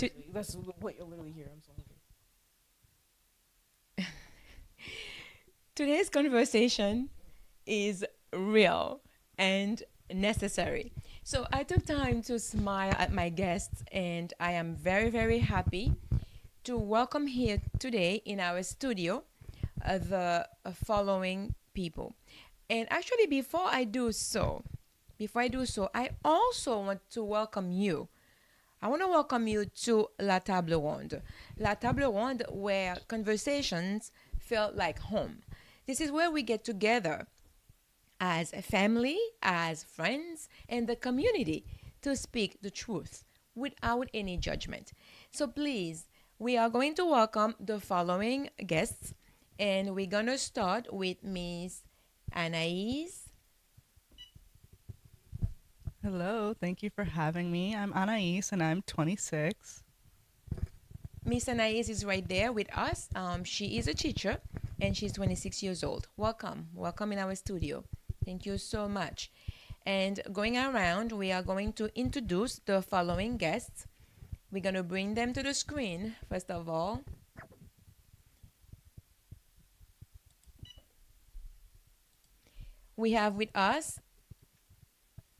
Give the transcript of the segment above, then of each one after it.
To- That's what you'll literally hear. I'm so Today's conversation is real and necessary. So I took time to smile at my guests, and I am very, very happy to welcome here today in our studio the following people. And actually, before I do so, I also want to welcome you. I want to welcome you to La Table Ronde. La Table Ronde, where conversations feel like home. This is where we get together as a family, as friends, and the community to speak the truth without any judgment. So please, we are going to welcome the following guests, and we're going to start with Miss Anahiz. Hello, thank you for having me. I'm Anahiz and I'm 26. Miss Anahiz is right there with us. She is a teacher and she's 26 years old. Welcome. Welcome in our studio. Thank you so much. And going around, we are going to introduce the following guests. We're going to bring them to the screen, first of all. We have with us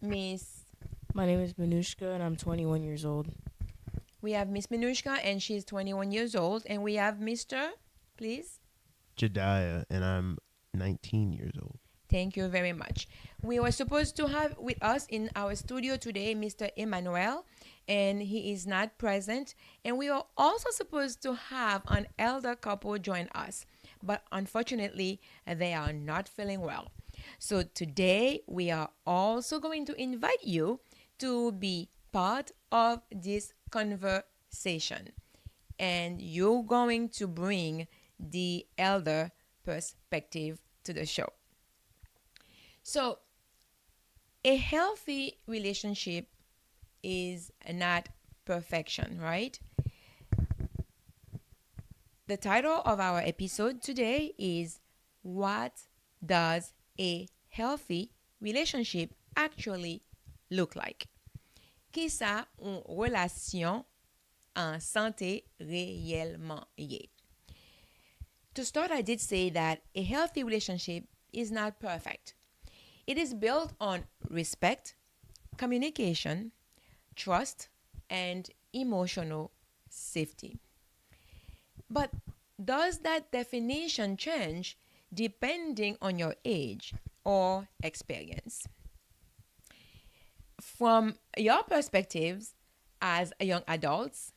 Miss. My name is Manushkah, and I'm 21 years old. We have Miss Manushkah, and she's 21 years old. And we have Mr. Please. Jadyah, and I'm 19 years old. Thank you very much. We were supposed to have with us in our studio today Mr. Emmanuel, and he is not present. And we are also supposed to have an elder couple join us, but unfortunately, they are not feeling well. So today, we are also going to invite you to be part of this conversation. And you're going to bring the elder perspective to the show. So, a healthy relationship is not perfection, right? The title of our episode today is What Does a Healthy Relationship Actually Look Like? Kisa une relation en sante reyelman ye? To start, I did say that a healthy relationship is not perfect. It is built on respect, communication, trust, and emotional safety. But does that definition change depending on your age or experience? From your perspectives as young adults,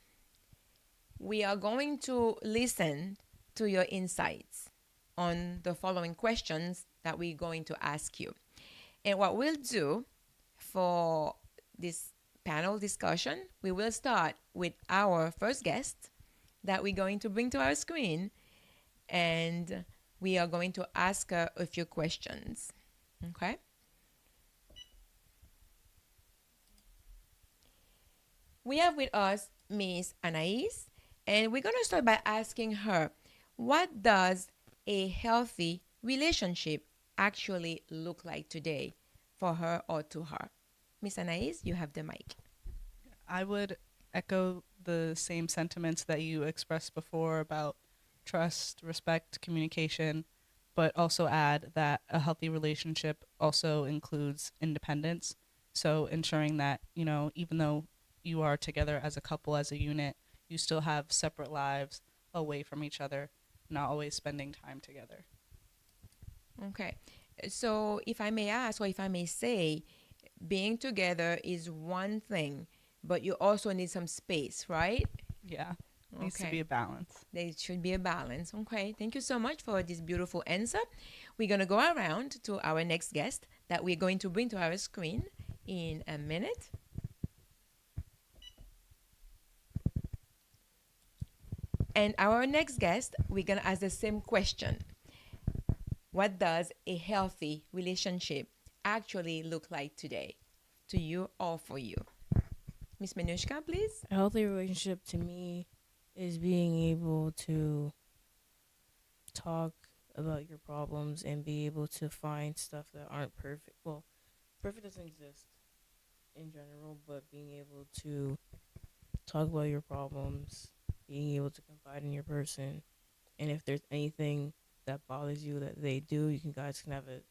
we are going to listen to your insights on the following questions that we're going to ask you. And what we'll do for this panel discussion, we will start with our first guest that we're going to bring to our screen, and we are going to ask her a few questions. Okay? We have with us Miss Anahiz, and we're going to start by asking her, what does a healthy relationship actually look like today for her or to her? Miss Anahiz, you have the mic. I would echo the same sentiments that you expressed before about trust, respect, communication, but also add that a healthy relationship also includes independence. So ensuring that, even though you are together as a couple, as a unit, you still have separate lives away from each other, not always spending time together. Okay. So, if I may ask, or if I may say, being together is one thing, but you also need some space, right? Yeah, needs to be Okay. a balance. There should be a balance. Okay. Thank you so much for this beautiful answer. We're going to go around to our next guest that we're going to bring to our screen in a minute. And our next guest, we're going to ask the same question. What does a healthy relationship actually look like today? To you or for you? Miss Manushkah, please. A healthy relationship to me is being able to talk about your problems and be able to find stuff that aren't perfect. Well, perfect doesn't exist in general, but being able to talk about your problems, being able to confide in your person, and if there's anything that bothers you that they do, you can guys can have a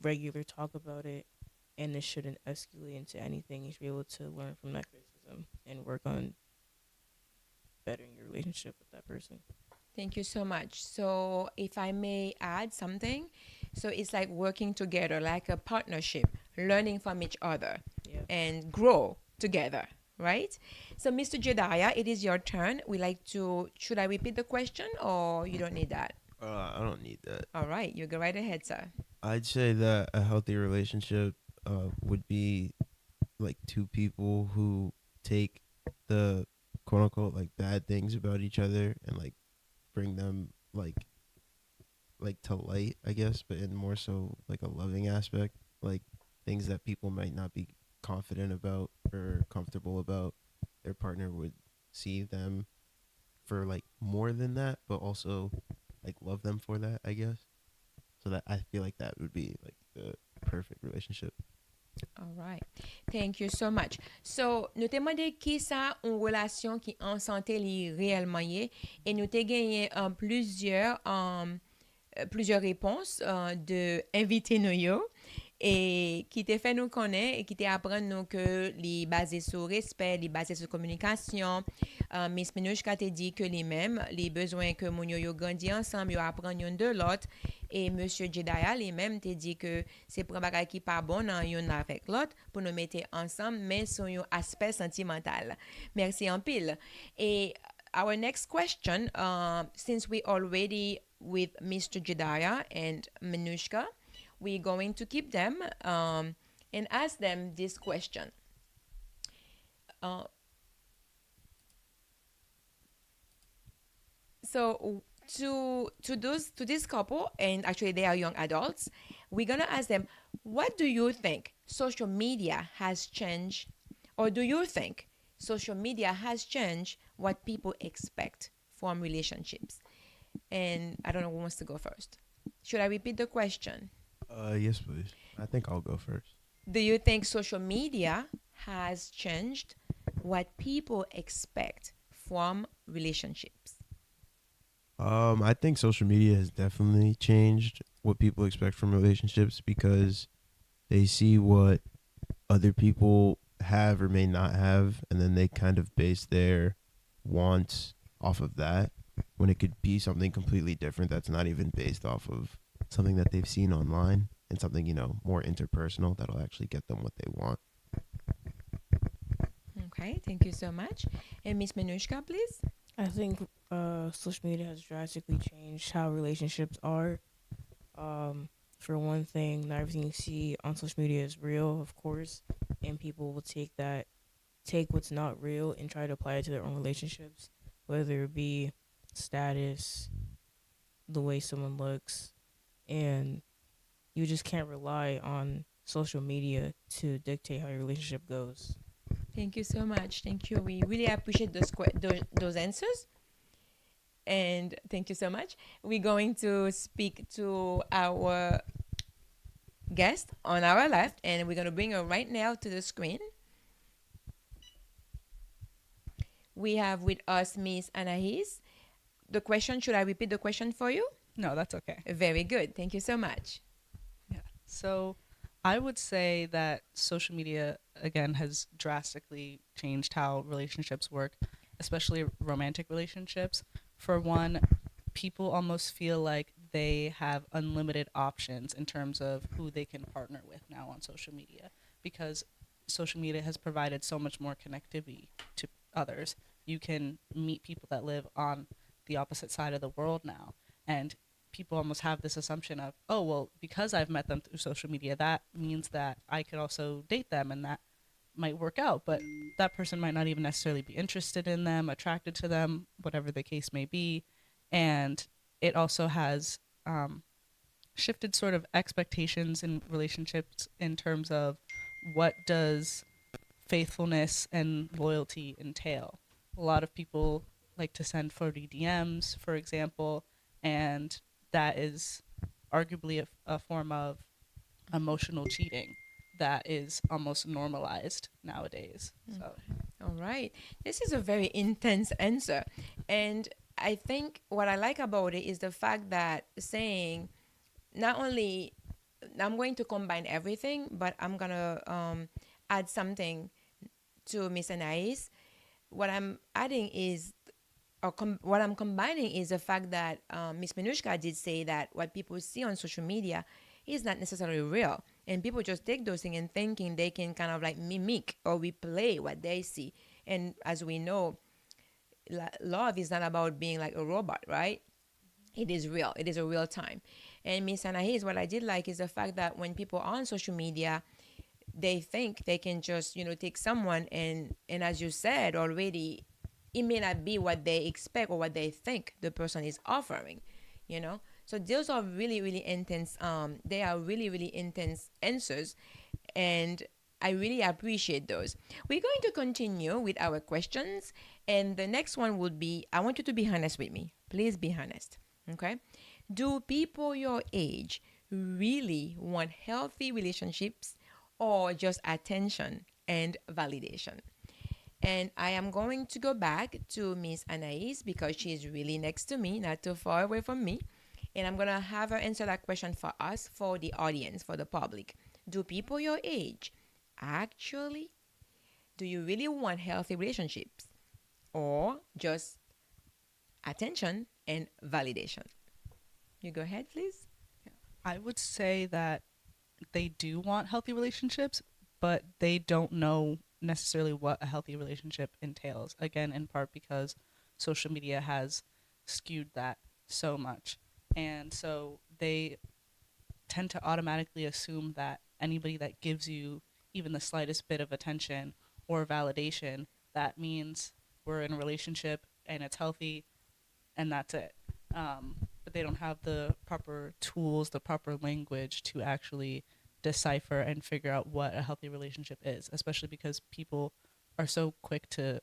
regular talk about it, and it shouldn't escalate into anything. You should be able to learn from that criticism and work on bettering your relationship with that person. Thank you so much. So, if I may add something, so it's like working together, like a partnership, learning from each other Yeah. and grow together, right? So, Mr. Jadyah, it is your turn. We like to, should I repeat the question or you don't need that? I don't need that. All right, you go right ahead, sir. I'd say that a healthy relationship would be like two people who take the quote unquote like bad things about each other and like bring them like to light, I guess, but in more so like a loving aspect, like things that people might not be confident about or comfortable about. Their partner would see them for like more than that, but also like love them for that, I guess. So that I feel like that would be like the perfect relationship. All right. Thank you so much. So, nous te demandé qui ça une relation qui en santé li réellement yé et nous te gagné plusieurs réponses de invités nous yo et qui te fait nous connaître et qui te apprend nous que les basé sur respect, les basé sur communication. Miss Manushkah te dit que les mêmes, les besoins que mon yo grandi ensemble, yo apprend yon de l'autre et monsieur Jadyah les mêmes te dit que c'est pour bagay qui pas bon dans yon avec l'autre pour nous mettre ensemble mais sur yon aspect sentimental. Merci en pile. Et our next question, since we already with Mr. Jadyah and Manushkah, we're going to keep them and ask them this question. So to this couple, and actually they are young adults, we're gonna ask them, what do you think social media has changed, or do you think social media has changed what people expect from relationships? And I don't know who wants to go first. Should I repeat the question? Yes, please. I think I'll go first. Do you think social media has changed what people expect from relationships? I think social media has definitely changed what people expect from relationships because they see what other people have or may not have, and then they kind of base their wants off of that when it could be something completely different that's not even based off of something that they've seen online and something, you know, more interpersonal that'll actually get them what they want. Okay, thank you so much. And Miss Manushkah, please. I think social media has drastically changed how relationships are. For one thing, not everything you see on social media is real, of course, and people will take what's not real and try to apply it to their own relationships, whether it be status, the way someone looks, and you just can't rely on social media to dictate how your relationship goes. Thank you so much. Thank you. We really appreciate those answers. And thank you so much. We're going to speak to our guest on our left, and we're going to bring her right now to the screen. We have with us Miss Anahiz. The question, should I repeat the question for you? No, that's okay. Very good. Thank you so much. Yeah. So I would say that social media, again, has drastically changed how relationships work, especially romantic relationships. For one, people almost feel like they have unlimited options in terms of who they can partner with now on social media, because social media has provided so much more connectivity to others. You can meet people that live on the opposite side of the world now, and people almost have this assumption of, oh, well, because I've met them through social media, that means that I could also date them and that might work out. But that person might not even necessarily be interested in them, attracted to them, whatever the case may be. And it also has shifted sort of expectations in relationships in terms of what does faithfulness and loyalty entail. A lot of people like to send 40 DMs, for example, and that is arguably a form of emotional cheating that is almost normalized nowadays. So All right. This is a very intense answer. And I think what I like about it is the fact that saying not only I'm going to combine everything, but I'm going to add something to Miss Anahiz. What I'm adding is, what I'm combining is the fact that Miss Manushkah did say that what people see on social media is not necessarily real. And people just take those things and thinking they can kind of like mimic or replay what they see. And as we know, love is not about being like a robot, right? It is real. It is a real time. And Miss Anahiz, what I did like is the fact that when people are on social media, they think they can just take someone and as you said already, it may not be what they expect or what they think the person is offering, so those are really really intense, they are really really intense answers, and I really appreciate those. We're going to continue with our questions, and the next one would be, I want you to be honest with me, please be honest. Okay, do people your age really want healthy relationships or just attention and validation? And I am going to go back to Miss Anahiz because she's really next to me, not too far away from me. And I'm going to have her answer that question for us, for the audience, for the public. Do people your age actually, do you really want healthy relationships or just attention and validation? You go ahead, please. I would say that they do want healthy relationships, but they don't know necessarily what a healthy relationship entails. Again, in part because social media has skewed that so much. And so they tend to automatically assume that anybody that gives you even the slightest bit of attention or validation, that means we're in a relationship and it's healthy and that's it. But they don't have the proper tools, the proper language to actually decipher and figure out what a healthy relationship is, especially because people are so quick to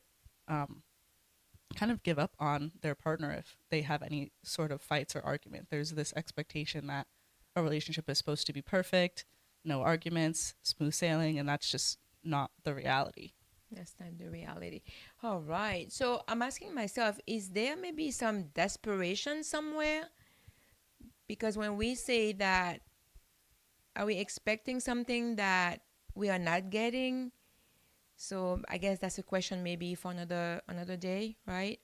kind of give up on their partner if they have any sort of fights or argument. There's this expectation that a relationship is supposed to be perfect, no arguments, smooth sailing, and that's just not the reality. That's not the reality. All right. So I'm asking myself, is there maybe some desperation somewhere? Because when we say that, are we expecting something that we are not getting? So I guess that's a question maybe for another day, right?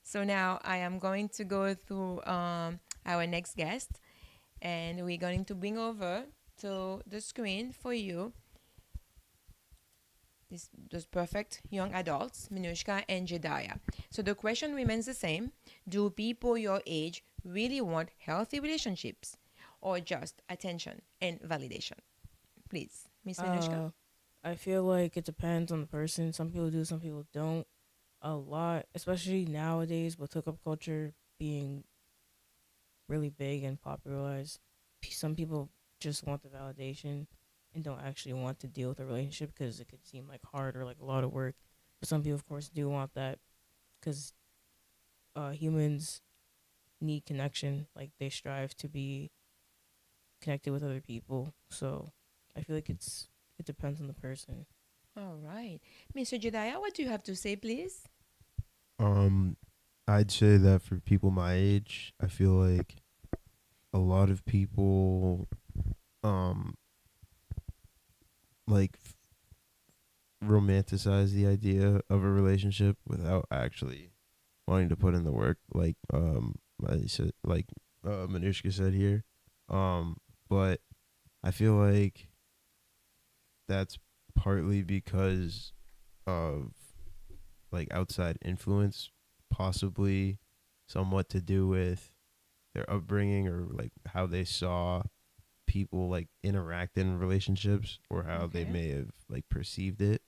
So now I am going to go through our next guest, and we're going to bring over to the screen for you those perfect young adults, Manushkah and Jadyah. So the question remains the same. Do people your age really want healthy relationships or just attention and validation? Please, Miss Manushkah. I feel like it depends on the person. Some people do, some people don't. A lot, especially nowadays with hookup culture being really big and popularized. Some people just want the validation and don't actually want to deal with a relationship because it could seem like hard or like a lot of work. But some people, of course, do want that because humans need connection. Like they strive to be connected with other people. So I feel like it depends on the person. All right. Mr. Jadyah, what do you have to say, please? I'd say that for people my age, I feel like a lot of people like romanticize the idea of a relationship without actually wanting to put in the work, like I said, like Manushkah said here. But I feel like that's partly because of like outside influence, possibly somewhat to do with their upbringing or like how they saw people like interact in relationships or how they may have like perceived it,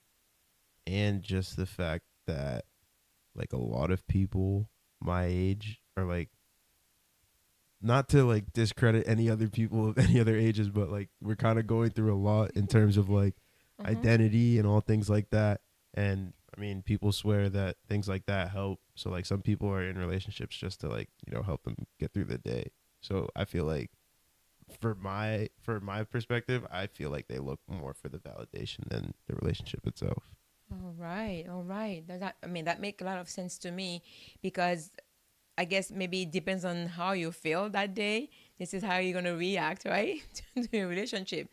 and just the fact that like a lot of people my age are like, not to like discredit any other people of any other ages, but like we're kind of going through a lot in terms of like identity and all things like that. And I mean, people swear that things like that help. So like some people are in relationships just to like, help them get through the day. So I feel like for my perspective, I feel like they look more for the validation than the relationship itself. All All right, all right. I mean, that make a lot of sense to me because I guess maybe it depends on how you feel that day. This is how you're gonna react, right, to your relationship.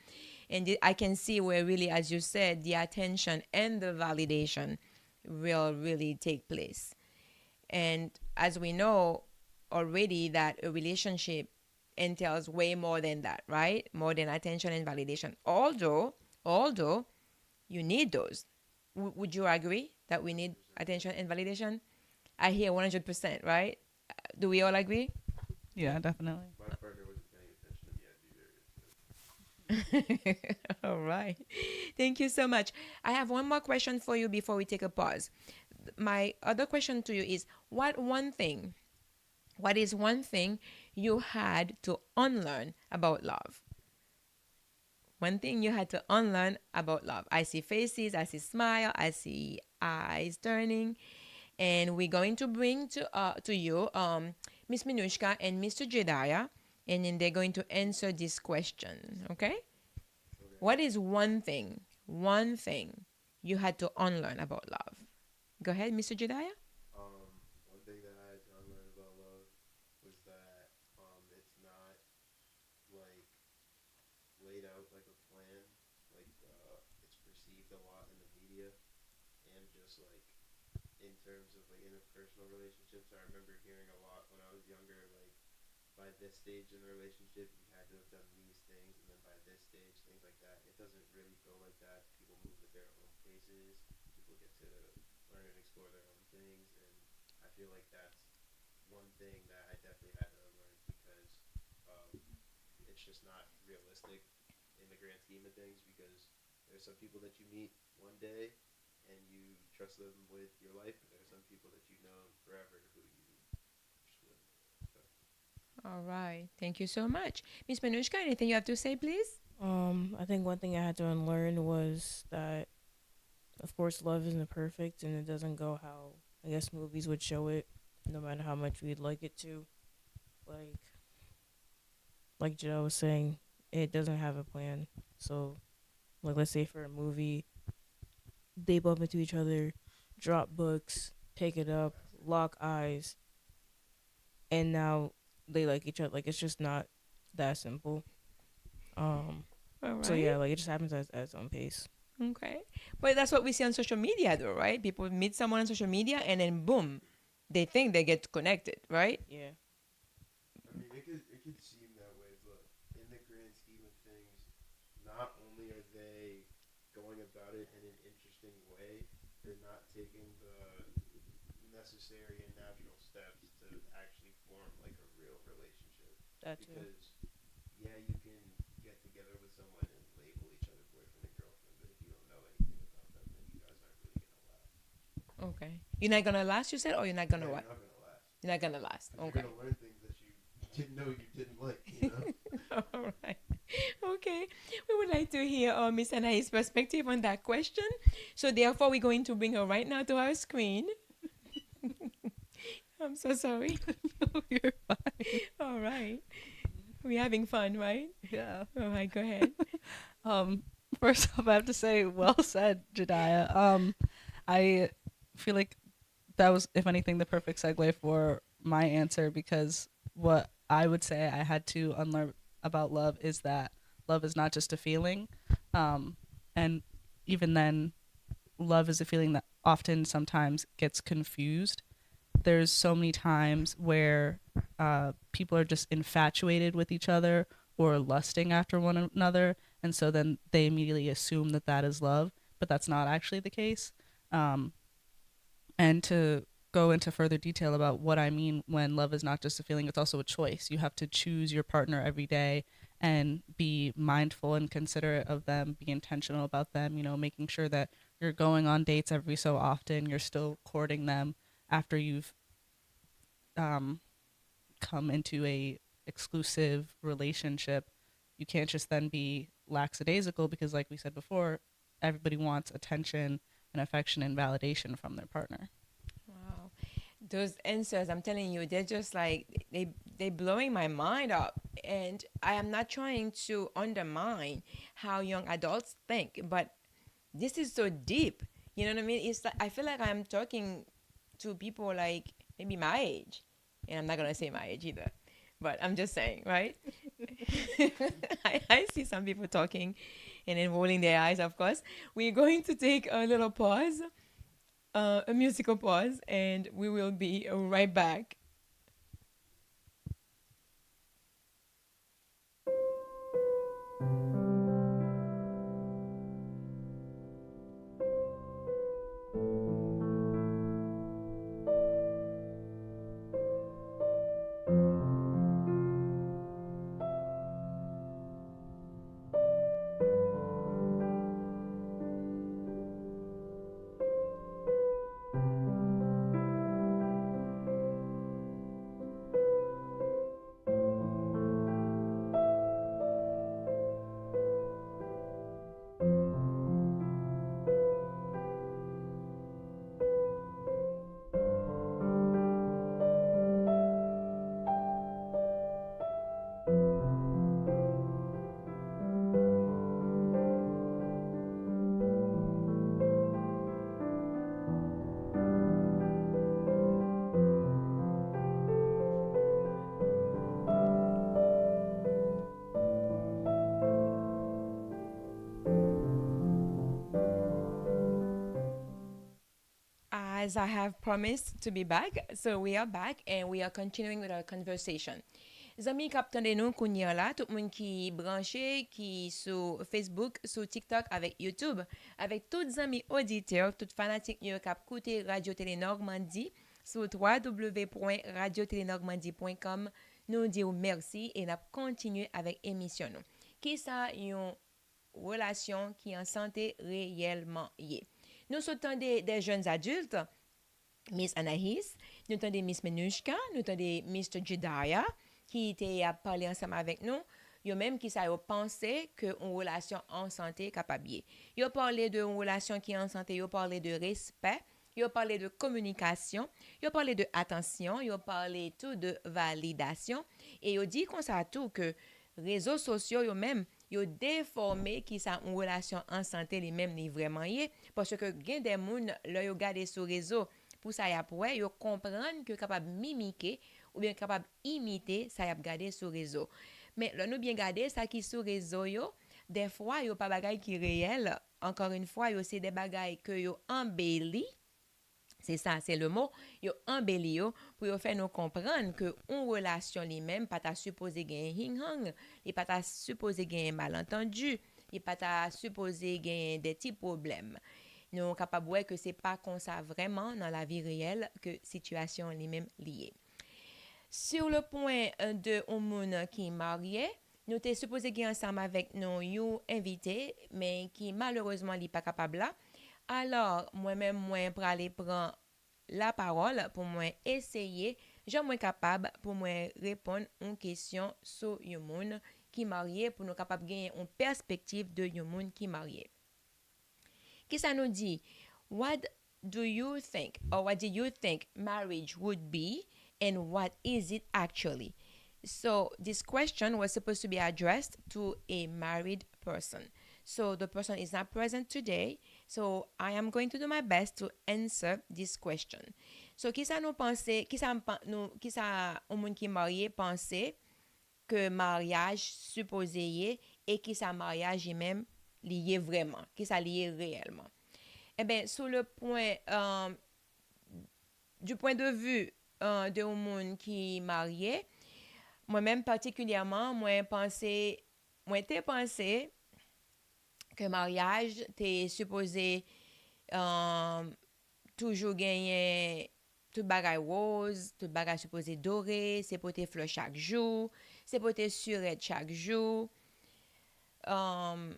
And I can see where really, as you said, the attention and the validation will really take place. And as we know already, that a relationship entails way more than that, right? More than attention and validation. Although you need those. Would you agree that we need attention and validation? I hear 100%, right? Do we all agree? Yeah, definitely. My partner wasn't paying attention yet either. All right. Thank you so much. I have one more question for you before we take a pause. My other question to you is what is one thing you had to unlearn about love? One thing you had to unlearn about love. I see faces, I see smile, I see eyes turning, and we're going to bring to you Miss Manushkah and Mr. Jadyah, and then they're going to answer this question. Okay? What is one thing you had to unlearn about love? Go ahead, Mr. Jadyah. One thing that I had to unlearn about love was that it's not like laid out like a plan. Like it's perceived a lot in the media, and just like in terms of like interpersonal relationships. I remember hearing a lot when I was younger, like by this stage in the relationship, you had to have done these things, and then by this stage, things like that. It doesn't really go like that. People move at their own paces. People get to learn and explore their own things, and I feel like that's one thing that I definitely had to unlearn because it's just not realistic in the grand scheme of things. Because there's some people that you meet one day and you trust them with your life, and there's some people that you know forever who you just wouldn't. So. All right. Thank you so much. Miss Manushka, anything you have to say, please? I think one thing I had to unlearn was that, of course, love isn't perfect and it doesn't go how I guess movies would show it, no matter how much we'd like it to. Like, like Joe was saying, it doesn't have a plan. So, like, let's say for a movie, they bump into each other, drop books, take it up, lock eyes, and now they like each other. Like, it's just not that simple. Um, All right. so yeah, like it just happens at its own pace. Okay. But that's what we see on social media, though, right? People meet someone on social media and then boom, they think they get connected, right? Yeah. I mean, it could seem that way, but in the grand scheme of things, not only are they going about it in an interesting way, they're not taking the necessary and natural steps to actually form like a real relationship. That too. Because yeah, you can get together with someone and label each other boyfriend and girlfriend, but if you don't know anything about them, then you guys aren't really gonna last. Okay. You're not gonna last, you said, or you're not gonna Yeah, what? you're not gonna last. You're not gonna last. 'Cause Okay. you're gonna learn things that you didn't know you didn't like. You know. All right. Okay. We would like to hear Miss Anahiz' perspective on that question. So therefore, we're going to bring her right now to our screen. I'm so sorry. You're fine. All right. We're having fun, right? Yeah. All right, go ahead. First off, I have to say, well said, Jadyah. I feel like that was, if anything, the perfect segue for my answer, because what I would say I had to unlearn about love is that love is not just a feeling. And even then, love is a feeling that often sometimes gets confused. There's so many times where people are just infatuated with each other or lusting after one another, and so then they immediately assume that that is love, but that's not actually the case. And to go into further detail about what I mean when love is not just a feeling, it's also a choice. You have to choose your partner every day and be mindful and considerate of them, be intentional about them, you know, making sure that you're going on dates every so often, you're still courting them after you've come into a exclusive relationship. You can't just then be lackadaisical because, like we said before, everybody wants attention and affection and validation from their partner. Wow. Those answers, I'm telling you, they're just like they blowing my mind up. And I am not trying to undermine how young adults think, but this is so deep. You know what I mean? It's like I feel like I'm talking to people like maybe my age, and I'm not gonna say my age either, but I'm just saying, right? I see some people talking and then rolling their eyes. Of course, we're going to take a little pause, a musical pause, and we will be right back. As I have promised to be back, so we are back and we are continuing with our conversation. Zami kap tande nou kounyen la, tout moun ki branche, ki sou Facebook, sou TikTok, avec YouTube, avec tout zami auditeur, tout fanatik yo kap koute Radio Tele Normandie, sou www.radiotelenormandie.com, nou di ou merci et nap kontinue avec émission nou. Kisa yon relasyon ki an sante reyelman ye. Nous sommes des jeunes adultes, Miss Anahiz, nous sommes des Miss Manushkah, nous sommes des Mr. Jadyah, qui étaient à parler ensemble avec nous. Yo même qui ça yo pensé que une relation en santé capable. Yo parlé de une relation qui est en santé, yo parlé de respect, yo parlé de communication, yo parlé de attention, yo parlé tout de validation et yo dit comme ça tout que réseaux sociaux yo même yo déformé qui ça une relation en santé les mêmes ni vraiment yé parce que gen des moun là yo gade sur réseau pour ça y a pour yo comprendre que capable mimiquer ou bien capable imiter ça y a gade sur réseau mais là nous bien gade ça qui sur réseau yo des fois yo pas bagay qui réel encore une fois yo c'est des bagay que yo embelli. C'est ça, c'est le mot. Yo embelli yo pour yo faire nous comprendre que une relation lui-même pas ta supposé gagner hing-hang, il pas ta supposé gagner malentendu, il pas ta supposé gagner des petits problèmes. Nous capable ouais que c'est pas comme ça vraiment dans la vie réelle que situation lui-même liée. Sur le point de un monde qui est marié, nous t'es supposé gagner ensemble avec nous you invité mais qui malheureusement n'est pas capable là. Alors, moi-même, moi, pour aller prendre la parole, pour moi essayer, je suis capable pour moi répondre à une question sur le monde qui est marié, pour nous capable de gagner une perspective de le monde qui est marié. Qu'est-ce que ça nous dit? What do you think, or what do you think marriage would be, and what is it actually? So, this question was supposed to be addressed to a married person. So, the person is not present today. So, I am going to do my best to answer this question. So, qui ça nous pense, qui ça au monde qui marié penser que mariage supposé y et qui ça mariage est même lié vraiment, qui ça lié réellement. Eh bien, sur le point du point de vue de un monde qui marié, moi-même particulièrement, t'ai pensé que mariage t'es supposé toujours gagner tout bagay rose, tout bagay supposé doré, c'est pour tes fleurs chaque jour, c'est pour tes surettes chaque jour. Qu'on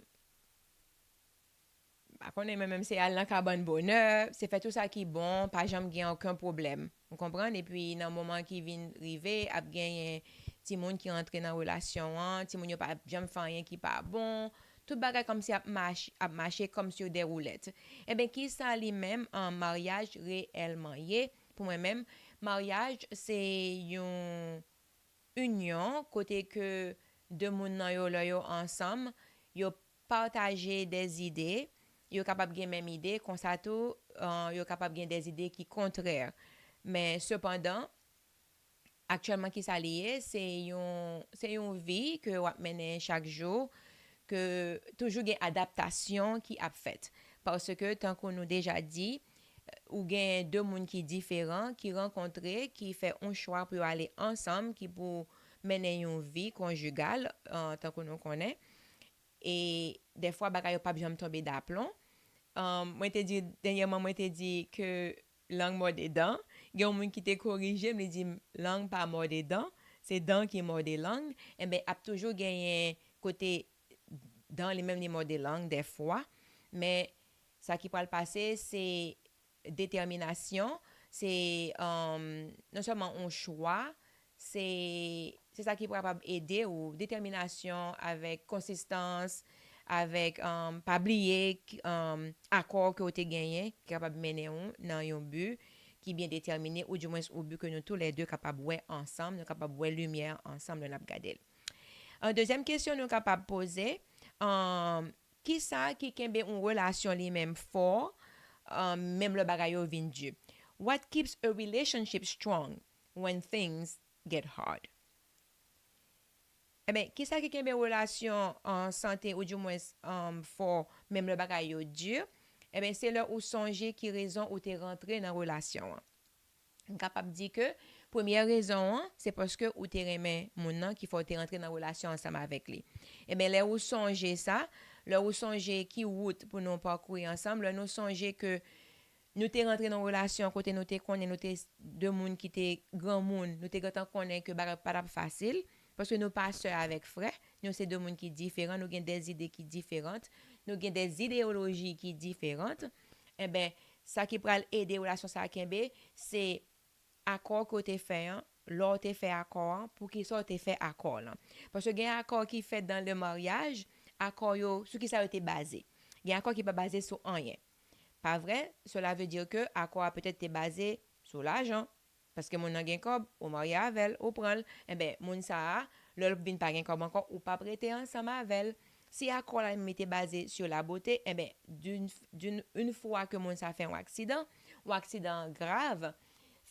est même c'est aller dans cabane bonheur, c'est fait tout ça qui est bon, pas jamais gain aucun problème. Vous comprenez? Et puis dans le moment qui vient arriver, a gagné ti moun qui entre dans relation, ti moun yo pas jamais fait rien qui pas bon. Tout bagay comme si a marché comme sur des roulettes. Eh bien, qui ça lui-même en mariage réellement yé? Pour moi-même, mariage, c'est une union, côté que deux moun nan yo ensemble, yo partager des idées, yo capable gen même idée comme ça tout yo capable gen des idées qui contraires mais cependant actuellement qui s'allie c'est une vie que on mène chaque jour que toujours une adaptation qui a fait parce que tant qu'on nous déjà dit ou gen deux mondes qui différents qui rencontrent qui fait un choix pour aller ensemble qui pour mener une vie conjugale tant qu'on nous connaît et des fois bagay yo pas bien tomber d'aplomb. Moi te dit dernièrement moi te dit que langue mord dedans, gen un monde qui te corrigé me dit langue pas mord dedans, c'est dents qui mord des langues et ben a toujours gagné côté dans les mêmes numéros de langue des fois mais ça qui peut le passer c'est détermination c'est non seulement un choix c'est ça qui peut aider ou détermination avec consistance avec pas oublier accord que vous avez gagné qui est capable de mener dans un but qui est bien déterminé ou du moins au but que nous tous les deux capables de voir ensemble nous capables de voir lumière ensemble dans regarder. Une deuxième question nous capable de poser qui ça qui kembe une relation li même fort même le bagay yo vin dur. What keeps a relationship strong when things get hard? Eh ben, qui ça qui kembe une relation en santé ou du moins fort même le bagay yo dur? Eh ben, c'est là où songer qui raison où t'es rentré dans relation. On capable dire que première raison c'est parce que ou t'es remet mon nom qu'il faut te rentrer dans relation ensemble avec lui. Et ben là où songer ça, là où songer qui route pour nous parcourir ensemble, là nous songer que nous t'es rentré dans relation côté nous t'es connaît nous t'es deux monde qui t'es grand monde, nous t'es grand connaît que pas facile parce que nous pas sœurs avec frère, nous c'est deux monde qui différents, nous avons des idées qui différentes, nous avons des idéologies qui différentes. Et ben ça qui peut aider relation ça kembe, c'est accord que tu fait l'autre te fait accord pour qu'il soit te fait accord là parce que il y a un accord qui fait dans le mariage accord yo sur qui ça a été basé il y a un accord qui pas basé sur rien pas vrai cela veut dire que accord a peut-être été basé sur l'argent parce que mon nan gen kob ou marié avec ou prend eh ben mon ça l'autre vinn pas gen kob encore ou pas prêter ensemble avec si accord là était basé sur la beauté eh ben une fois que mon ça fait un accident ou accident grave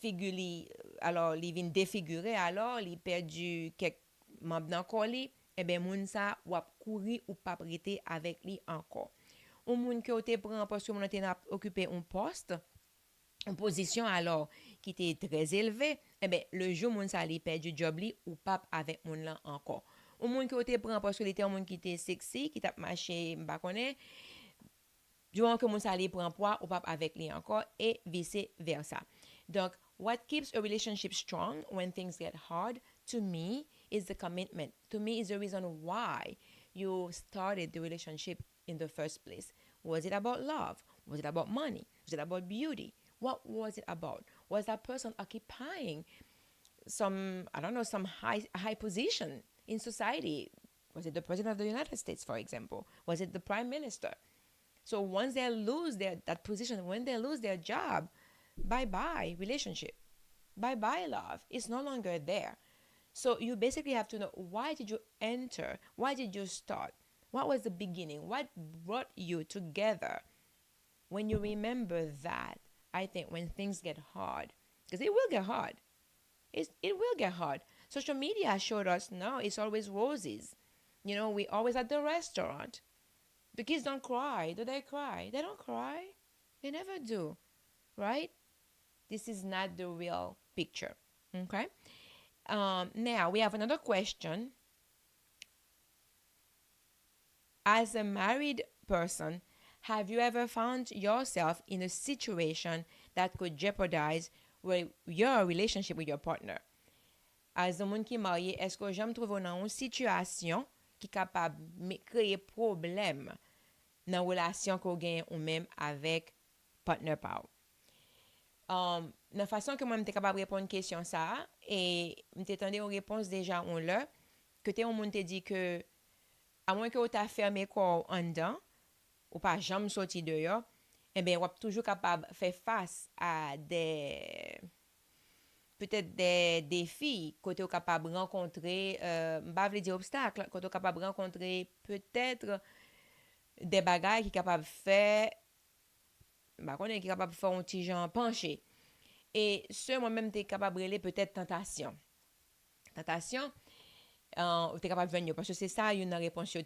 figure alors il vient défigurer alors il perdu quelques membres dans corps li et ben moun ça ou courir ou pas prêter avec lui encore ou moun que te prend parce que moun te n'a occupé un poste une position alors qui était très élevée et ben le jour moun ça li perdu job li ou pas avec moun là encore ou moun que te prend parce que il était un moun qui était sexy qui t'a marché m'pa connaît durant que moun ça li prend poids ou pas avec lui encore et vice versa donc what keeps a relationship strong when things get hard, to me, is the commitment. To me, is the reason why you started the relationship in the first place. Was it about love? Was it about money? Was it about beauty? What was it about? Was that person occupying some, I don't know, some high position in society? Was it the president of the United States, for example? Was it the prime minister? So once they lose that position, when they lose their job, bye-bye relationship, bye-bye love. It's no longer there. So you basically have to know, why did you enter? Why did you start? What was the beginning? What brought you together? When you remember that, I think when things get hard, because it will get hard. It will get hard. Social media showed us now it's always roses. You know, we always at the restaurant. The kids don't cry. Do they cry? They don't cry. They never do. Right? This is not the real picture. Okay? Now, we have another question. As a married person, have you ever found yourself in a situation that could jeopardize your relationship with your partner? As a moun qui marié, est-ce que j'aime trouver dans une situation qui est capable de créer problème dans la relation qu'on gagne ou même avec partner pa ou? La façon que moi j'étais capable de répondre à une question ça et m'étais tendé une réponse déjà on là que t'es on te dit que à moins que tu as fermé quoi en dedans ou pas jamais sorti dehors eh ben on est toujours capable de faire face à des peut-être des défis que tu es capable de rencontrer pas veut dire obstacles que tu es capable de rencontrer peut-être des bagailles qui capable faire bah qu'on est capable de faire un petit genre penché et ce moi-même t'es capable de peut-être tentation t'es capable de venir parce que c'est ça une réponse au.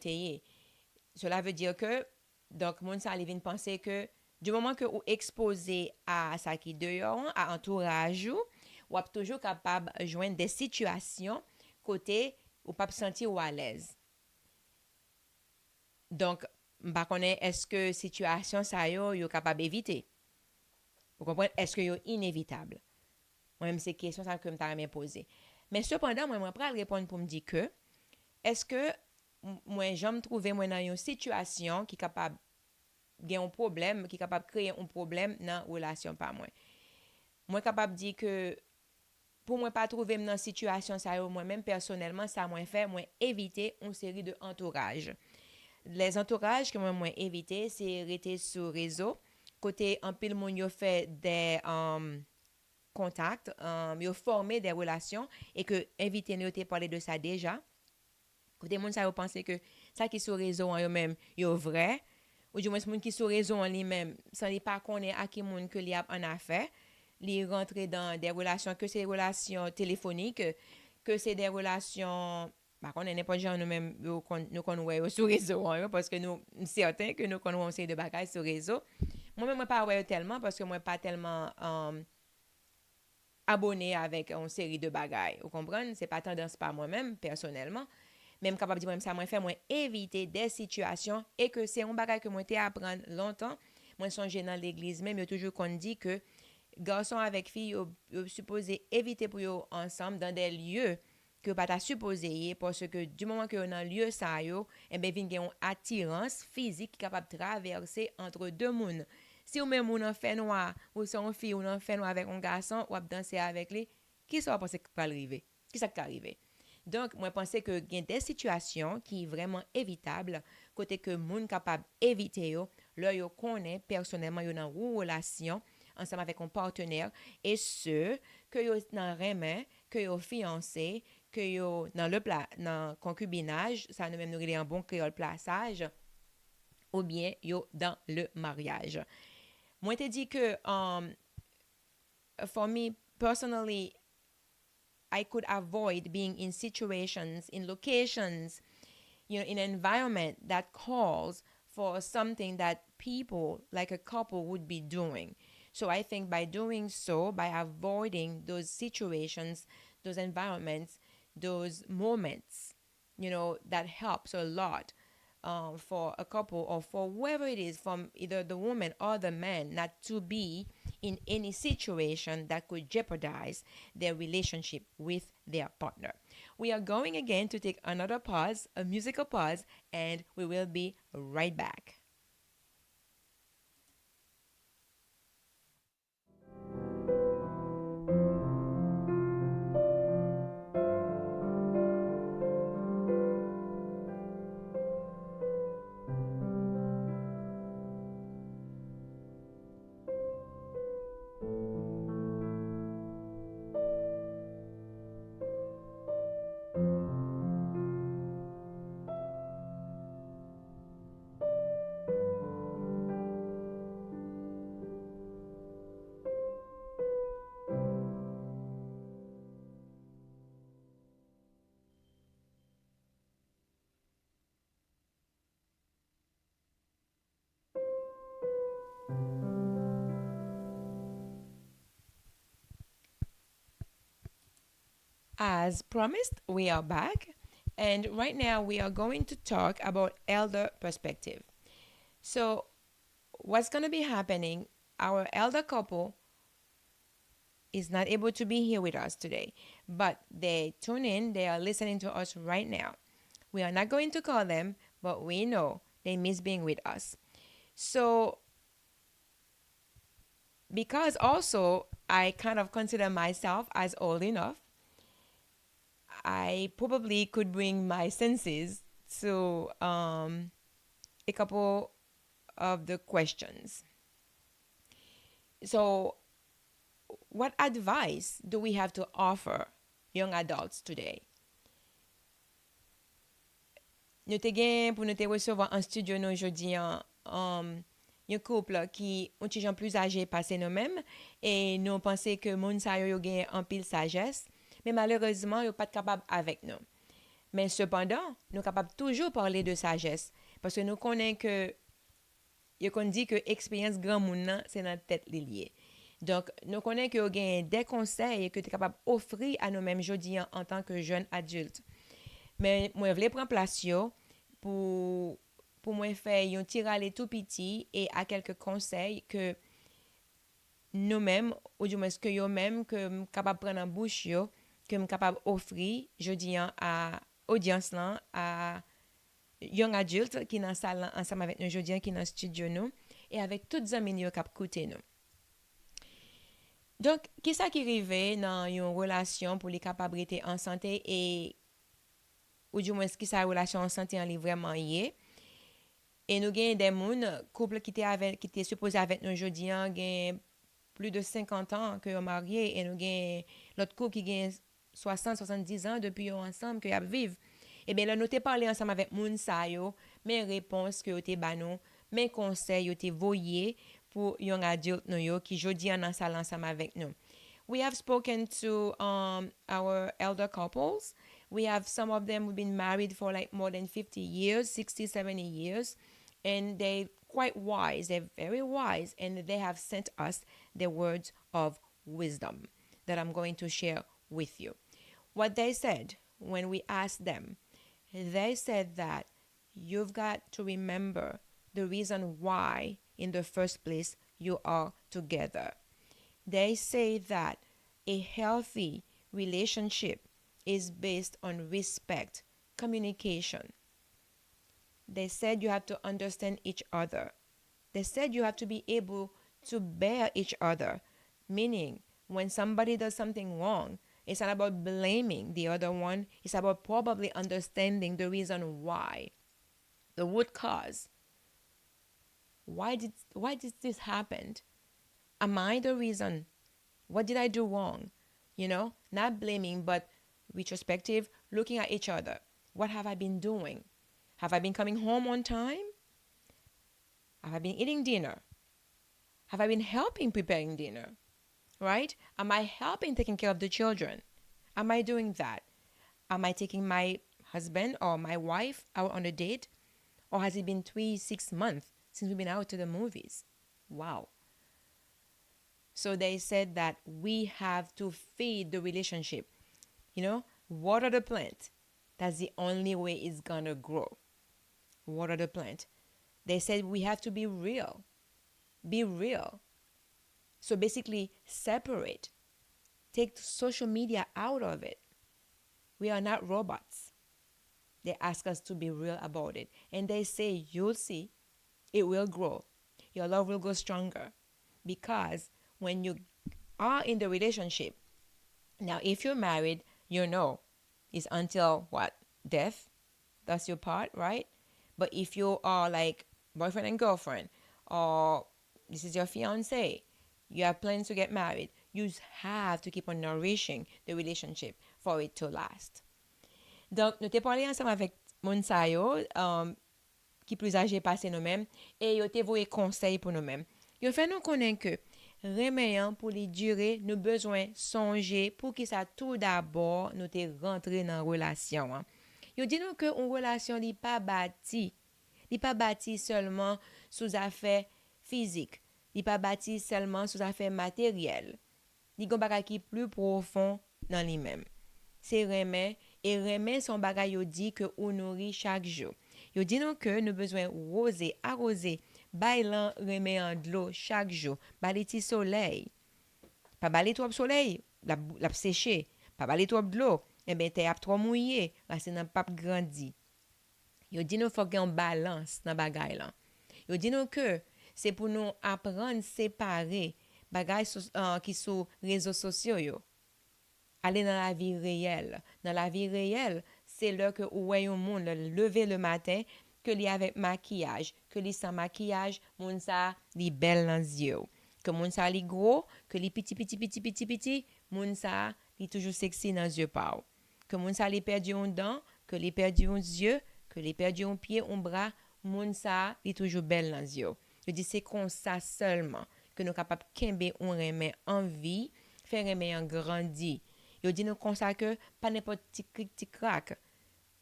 Cela veut dire que, donc, moun sa li vin penser que, du moment que ou exposé à ça qui dehors, à entourage ou ap toujours capable de joindre des situations côté ou pas sentir ou à l'aise. Donc, m'pa connaît est-ce que situation ça yo capable d'éviter. Vous comprenez? Est-ce que yo inévitable? Moi-même, c'est question ça que m'ta même posé. Mais cependant, moi, pral répondre pour me dire que, est-ce que moi, j'aime trouver moi dans une situation qui est capable gen un problème, qui est capable de créer un problème dans la relation par moi. Moi, capable de dire que pour moi, pas trouver dans situation ça, moi-même, personnellement, ça m'a fait, moi, éviter une série de entourages. Les entourages que moi éviter, c'est rester sur réseau. Côté, en pile, mon yo fait des contacts, yo formé des relations et que inviter nous te parler de ça déjà. Côté, moun ça yo pense que ça qui sur réseau en yo même, yo vrai. Ou du moins moun qui sur réseau en lui-même sans li pas connaît à qui moun que li a en affaire li rentre dans des relations que c'est des relations téléphoniques que c'est des relations bah on est n'importe genre nous-mêmes nous connaissons sur réseau hein, parce que nous certains que nous connaissons de bagages sur réseau moi-même pas ouais tellement parce que moi pas tellement abonné avec une série de bagages vous comprenez c'est pas tendance par moi-même personnellement même capable de dire ça moi fait moi éviter des situations et que c'est un bagage que moi t'ai apprendre longtemps moi songe dans l'église même il toujours qu'on dit que garçon avec fille yo supposé éviter pour yo ensemble dans des lieux que pas ta supposé parce que du moment que dans lieu ça yo et ben vinn gen une attirance physique capable de traverser entre deux mondes si ou même on en fait noir ou son fille ou en fait noir avec un garçon ou danser avec lui qui ça va penser que va arriver qui ça qui arriver. Donc, moi, je pense que il y a des situations qui sont vraiment évitables, côté que moun capable d'éviter, là, yo connaît personnellement, yo dans une relation ensemble avec un partenaire, et ce, que yo dans remen, que yo fiancé, que yo dans concubinage, ça nous même nous un bon créole plaçage, ou bien yo dans le mariage. Moi, te dit que, for me, personally, I could avoid being in situations, in locations, in an environment that calls for something that people, like a couple, would be doing. So I think by doing so, by avoiding those situations, those environments, those moments, that helps a lot for a couple or for whoever it is, from either the woman or the man, not to be in any situation that could jeopardize their relationship with their partner. We are going again to take another pause, a musical pause, and we will be right back. As promised, we are back, and right now we are going to talk about elder perspective. So, what's going to be happening? Our elder couple is not able to be here with us today, but they tune in, they are listening to us right now. We are not going to call them, but we know they miss being with us. So, because also I kind of consider myself as old enough, I probably could bring my senses to a couple of the questions. So, what advice do we have to offer young adults today? nous te gen pour nous te recevoir en studio nous aujourd'hui un couple qui ont des gens plus âgés passé nous-mêmes et nous pensons que moun sa yo gen en pile sagesse mais malheureusement yo pas capable avec nous. Mais cependant, nous capables toujours parler de sagesse parce que nous connaissons que yo kon dit que expérience grand moun nan, c'est dans tête li lié. Donc, nous connaissons que yo gen des conseils que tu es capable d'offrir à nous-mêmes aujourd'hui en tant que jeunes adultes. Mais moi, je voulais prendre place yo pour moi faire un tirale tout petit et à quelques conseils que nous-mêmes, ou du moins que yo-même, que capable prendre en bouche yo, que capable offrir jeudi à audience là, à young adultes qui dans salle ensemble avec nous jeudi qui dans studio nous et avec toutes les amis yo cap écouter nous. Donc, qui ça qui arrive dans une relation pour les capable rester en santé et ou du moins qui ça relation en santé en li vraiment yé. Et nous gagnons des moun couple qui était supposé avec nous aujourd'hui gagne plus de 50 ans que sont mariés et nous gagnons l'autre couple qui gagne 60 70 ans depuis ensemble que y a vivre. Et bien là nous t'ai parlé ensemble avec moun sa yo, mes réponses que yo t'ai ba nous, mes conseils yo t'ai voyé pour young adult nous yo qui aujourd'hui en salle ensemble avec nous. We have spoken to our elder couples. We have some of them who've been married for like more than 50 years, 60, 70 years. And they're quite wise. They're very wise. And they have sent us the words of wisdom that I'm going to share with you. What they said when we asked them, they said that you've got to remember the reason why, in the first place, you are together. They say that a healthy relationship is based on respect, communication. They said you have to understand each other. They said you have to be able to bear each other, meaning when somebody does something wrong, it's not about blaming the other one. It's about probably understanding the reason why, the root cause. Why did this happen? Am I the reason? What did I do wrong? You know, not blaming, but retrospective, looking at each other. What have I been doing? Have I been coming home on time? Have I been eating dinner? Have I been helping preparing dinner? Right? Am I helping taking care of the children? Am I doing that? Am I taking my husband or my wife out on a date? Or has it been 3-6 months since we've been out to the movies? Wow. So they said that we have to feed the relationship. You know, water the plant. That's the only way it's gonna grow. Water the plant. They said we have to be real. Be real. So basically, separate. Take social media out of it. We are not robots. They ask us to be real about it. And they say, you'll see, it will grow. Your love will go stronger. Because when you are in the relationship, now if you're married, you know, it's until what? Death. That's your part, right? But if you are like boyfriend and girlfriend, or this is your fiance, you have plans to get married, you have to keep on nourishing the relationship for it to last. Donc, nous t'ai parlé ensemble avec moun sa yo, qui plus âgé passé nous-mêmes, et yo t'ai voué conseil pour nous-mêmes. Yo fait nous connaître que remédiant pour les durer, nous besoin songer pour que ça tout d'abord nous t'ai rentré dans relation. Hein. Yo dit nous que une relation n'est pas bâtie seulement sous affaires physiques, n'est pas bâtie seulement sous affaires matérielles. Li gon bagay qui plus profond dans lui-même. C'est remet et remet son bagay yo dit que on nourrit chaque jour. Yo dit nous que nous besoin arroser, bailan remet en de l'eau chaque jour, bali ti soleil. Pas bali trop soleil, la sécher, pas bali trop de l'eau, et ben t'es trop mouillé, racine n'a pas grandi. Yo dit nous faut qu'on balance dans bagay là. Yo dit nous que c'est pour nous apprendre séparer bagay qui sont réseaux sociaux yo. Aller dans la vie réelle. Dans la vie réelle, c'est là que où est un monde lever le matin que li avec maquillage, que li sans maquillage, moun sa li belle dans yeux. Que moun sa li gros, que li petit, moun sa li toujours sexy dans yeux pa. Que moun sa li perdu un dent, que li perdu un yeux, que que les perdu un pied, un bras, moun sa, li toujours belle dans yeux. Je dis c'est comme ça seulement que nous capables kembe on remet en vie, faire remet en grandi. Je dis nous comme ça que pas n'importe petit crack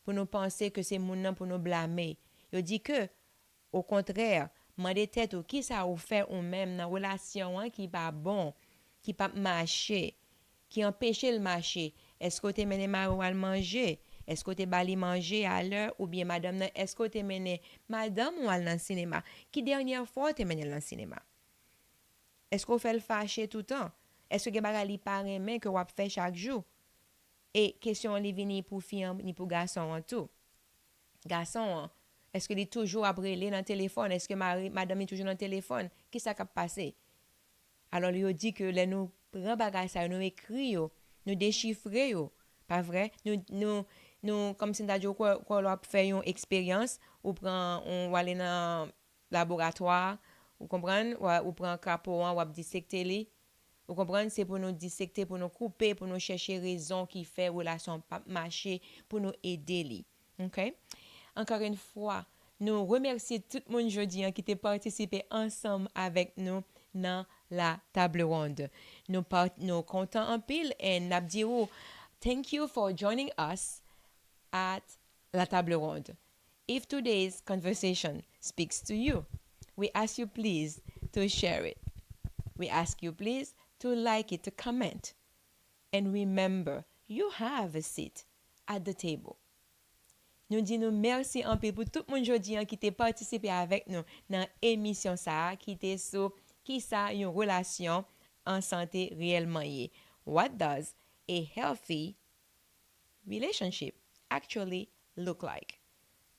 pour nous penser que c'est moun nan pour nous blâmer. Je dis que au contraire, mandez tête ou qui ça ou fait ou même dans relation hein, qui pas bon, qui pas marcher, qui empêche le marcher. Est-ce que tu mené Maro à manger? Est-ce que tu bali manger à l'heure ou bien madame est-ce que tu mené madame ou à le cinéma? Qui dernière fois tu mené dans le cinéma? Est-ce qu'on fait le fâcher tout le temps? Est-ce que baga li pa remen que wap fait chaque jour? Et question li vini pour fille ni pour garçon en tout. Garçon, est-ce que li toujours après dans le téléphone? Est-ce que madame est toujours dans le téléphone? Qui ça cap passé? Alors lui dit que les nous prend bagay ça, nous écrit yo, nous déchiffrer yo. Pas vrai? Nous comme si nous quoi l'a fait une expérience ou prend on va aller dans laboratoire, ou comprendre ou prend capot ou dissecter li. Vous comprenez? C'est pour nous dissecter, pour nous couper, pour nous chercher raison qui fait relation pas marcher, pour nous aider li. OK? Encore une fois, nous remercions tout le monde aujourd'hui qui a participé ensemble avec nous dans la table ronde. Nous comptons en pile et nous disons thank you for joining us at la table ronde. If today's conversation speaks to you, we ask you please to share it. We ask you please to like it, to comment. And remember, you have a seat at the table. Nous disons merci en peu pour tout le monde aujourd'hui qui a participé avec nous dans l'émission ça qui était sur Kisa une relation en santé réellement. What does a healthy relationship actually look like?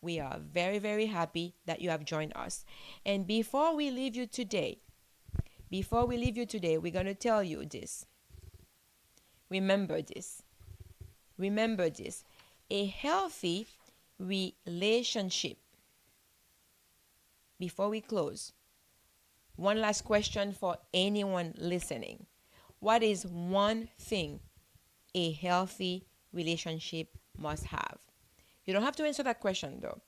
We are very, very happy that you have joined us. And before we leave you today, we're going to tell you this. Remember this. Remember this. A healthy relationship. Before we close, one last question for anyone listening. What is one thing a healthy relationship must have? You don't have to answer that question though,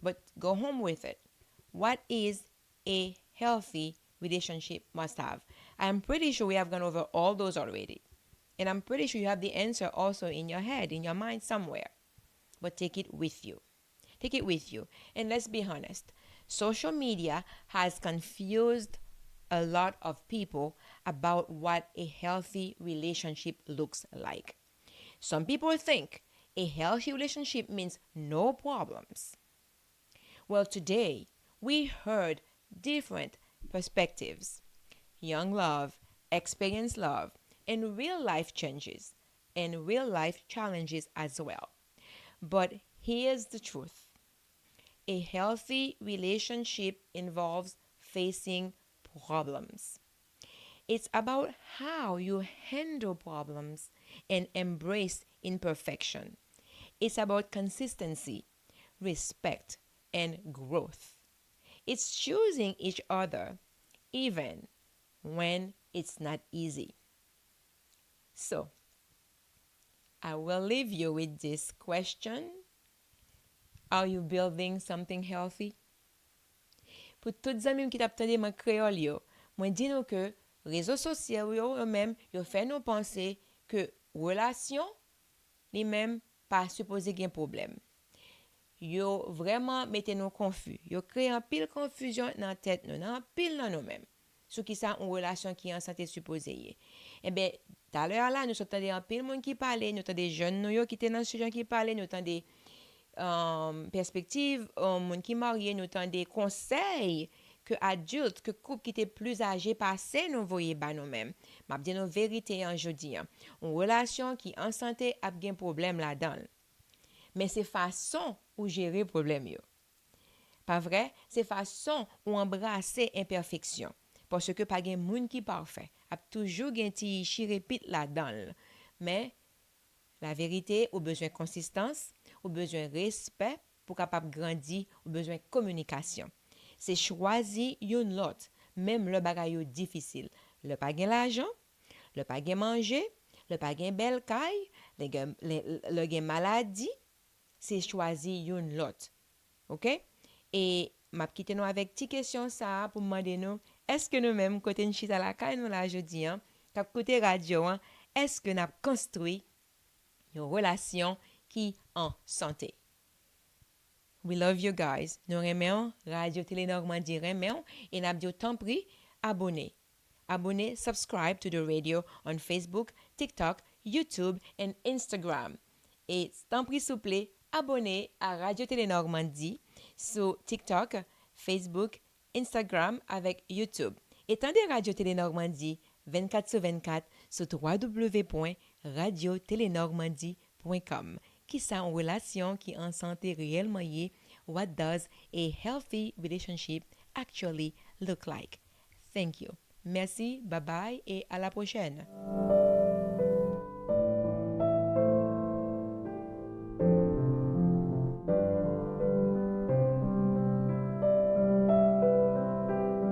but go home with it. What is a healthy relationship must have? I'm pretty sure we have gone over all those already. And I'm pretty sure you have the answer also in your head, in your mind somewhere. But take it with you. Take it with you. And let's be honest. Social media has confused a lot of people about what a healthy relationship looks like. Some people think a healthy relationship means no problems. Well, today we heard different perspectives. Young love, experienced love, and real life changes, and real life challenges as well. But here's the truth. A healthy relationship involves facing problems. It's about how you handle problems and embrace imperfection. It's about consistency, respect, and growth. It's choosing each other even when it's not easy. So, I will leave you with this question. Are you building something healthy? Pour toutes amis qui t'attendent mon créole yo, moi dis nous que réseaux sociaux yo même yo fait nous penser que relation les mêmes pas supposé gain problème. Yo vraiment mettez nous confus. Yo créé un pile confusion dans tête nous, dans pile dans nous mêmes. Sur qui ça une relation qui en santé supposée. Eh ben tout à l'heure là nous entendons un pile monde qui parlait, nous entendons des jeunes nous qui étaient dans ce genre qui parlaient, nous entendons des perspectives, monde qui marié, nous entendons des conseils que adultes, que couple qui étaient plus âgés passé nous voyez ba nous-mêmes. M'a dit nos vérités en jodi. Une relation qui en santé a bien problème là-dedans. Mais c'est façon ou gérer problème yo. Pas vrai? C'est façon ou embrasser imperfection. Parce que pas gen moun qui parfait. A toujours gen ti chirépite là-dedans. Mais la vérité, ou besoin de consistance, ou besoin de respect pour capable grandir, ou besoin de communication. C'est choisir yon lot, même le bagay yo difficile. Le pas gen l'argent, le pas gen manger, le pas gen belle caille, le gen maladie, c'est choisir yon lot. OK? Et m'a quitté nous avec petite question ça pour demander nous est-ce que nous même côté nous chita la caille nous la jeudi hein, cap côté radio hein, est-ce que n'a construit une relation qui en santé? We love you guys. Nous remercions Radio Tele Normandie remercions et n'a dit tant pris abonnez. Abonnez, subscribe to the radio on Facebook, TikTok, YouTube and Instagram. Et tant pris s'il vous plaît, abonnez à Radio Télé Normandie sur TikTok, Facebook, Instagram avec YouTube. Et tendez Radio Télé Normandie 24/24 sur www.radiotélénormandie.com. Qui ça en relation qui en santé réellement y what does a healthy relationship actually look like? Thank you. Merci, bye bye et à la prochaine.